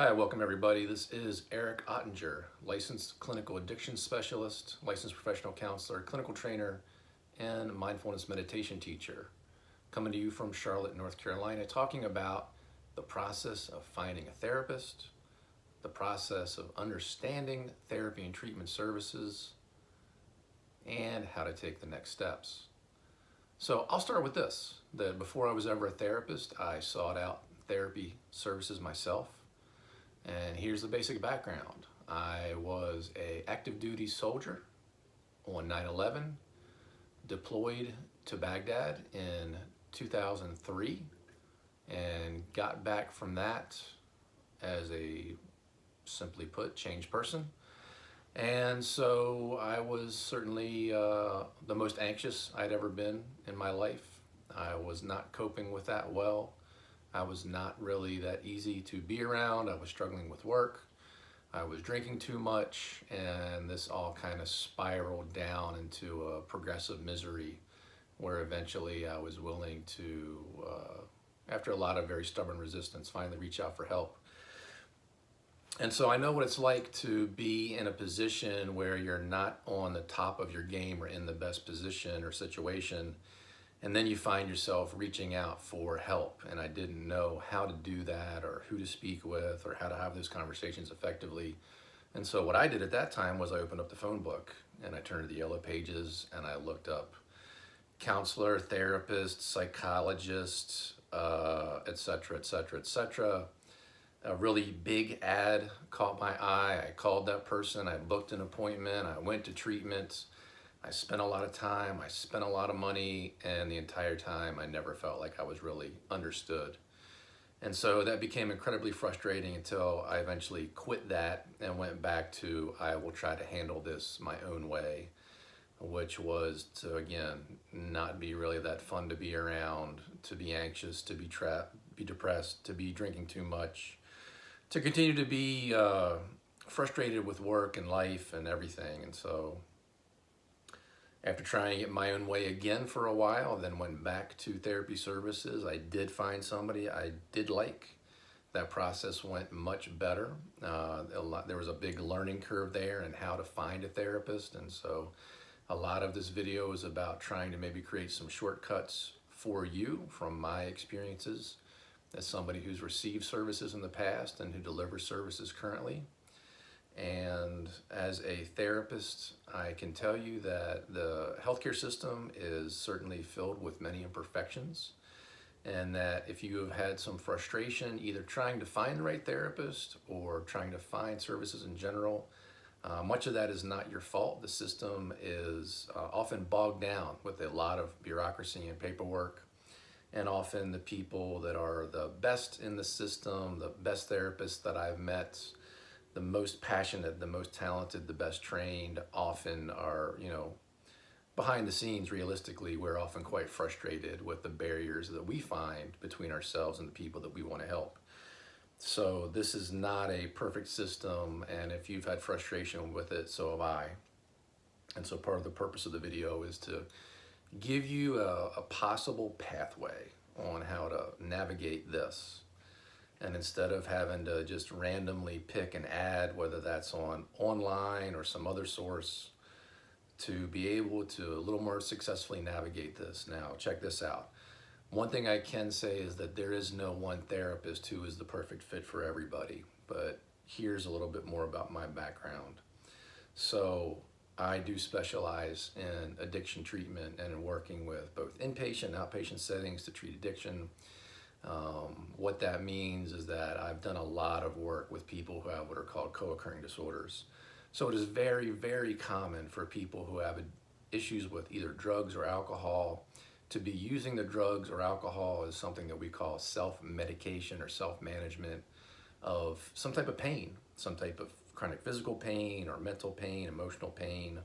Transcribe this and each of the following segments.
Hi, welcome everybody. This is Eric Ottinger, licensed clinical addiction specialist, licensed professional counselor, clinical trainer, and mindfulness meditation teacher. Coming to you from Charlotte, North Carolina, talking about the process of finding a therapist, the process of understanding therapy and treatment services, and how to take the next steps. So I'll start with this, that before I was ever a therapist, I sought out therapy services myself. And here's the basic background. I was an active duty soldier on 9/11, deployed to Baghdad in 2003, and got back from that as a, simply put, changed person. And so I was certainly the most anxious I'd ever been in my life. I was not coping with that well. I was not really that easy to be around. I was struggling with work. I was drinking too much, and this all kind of spiraled down into a progressive misery where eventually I was willing to, after a lot of very stubborn resistance, finally reach out for help. And so I know what it's like to be in a position where you're not on the top of your game or in the best position or situation, and then you find yourself reaching out for help. And I didn't know how to do that or who to speak with or how to have those conversations effectively. And so what I did at that time was I opened up the phone book and I turned to the yellow pages and I looked up counselor, therapist, psychologist, et cetera, et cetera, et cetera. A really big ad caught my eye. I called that person, I booked an appointment, I went to treatment. I spent a lot of time, I spent a lot of money, and the entire time I never felt like I was really understood. And so that became incredibly frustrating until I eventually quit that and went back to, I will try to handle this my own way, which was to, again, not be really that fun to be around, to be anxious, to be trapped, be depressed, to be drinking too much, to continue to be frustrated with work and life and everything. And so after trying it my own way again for a while, then went back to therapy services. I did find somebody I did like. That process went much better. There was a big learning curve there in how to find a therapist. And so a lot of this video is about trying to maybe create some shortcuts for you from my experiences as somebody who's received services in the past and who delivers services currently. And as a therapist, I can tell you that the healthcare system is certainly filled with many imperfections, and that if you have had some frustration either trying to find the right therapist or trying to find services in general, much of that is not your fault. The system is often bogged down with a lot of bureaucracy and paperwork, and often the people that are the best in the system, the best therapists that I've met, the most passionate, the most talented, the best trained, often are, behind the scenes, realistically, we're often quite frustrated with the barriers that we find between ourselves and the people that we want to help. So this is not a perfect system, and if you've had frustration with it, so have I. And so part of the purpose of the video is to give you a possible pathway on how to navigate this. And instead of having to just randomly pick an ad, whether that's online or some other source, to be able to a little more successfully navigate this. Now, check this out. One thing I can say is that there is no one therapist who is the perfect fit for everybody, but here's a little bit more about my background. So I do specialize in addiction treatment and in working with both inpatient and outpatient settings to treat addiction. What that means is that I've done a lot of work with people who have what are called co-occurring disorders. So it is very, very common for people who have issues with either drugs or alcohol to be using the drugs or alcohol as something that we call self-medication or self-management of some type of pain, some type of chronic physical pain or mental pain, emotional pain.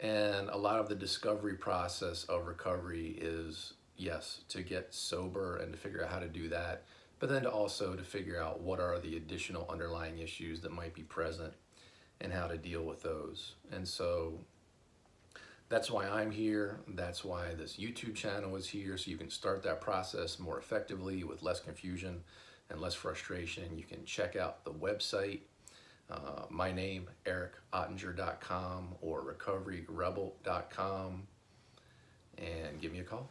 And a lot of the discovery process of recovery is, yes, to get sober and to figure out how to do that, but then to figure out what are the additional underlying issues that might be present and how to deal with those. And so that's why I'm here. That's why this YouTube channel is here, so you can start that process more effectively with less confusion. and less frustration, you can check out the website, my name, ericottinger.com or recoveryrebel.com, and give me a call.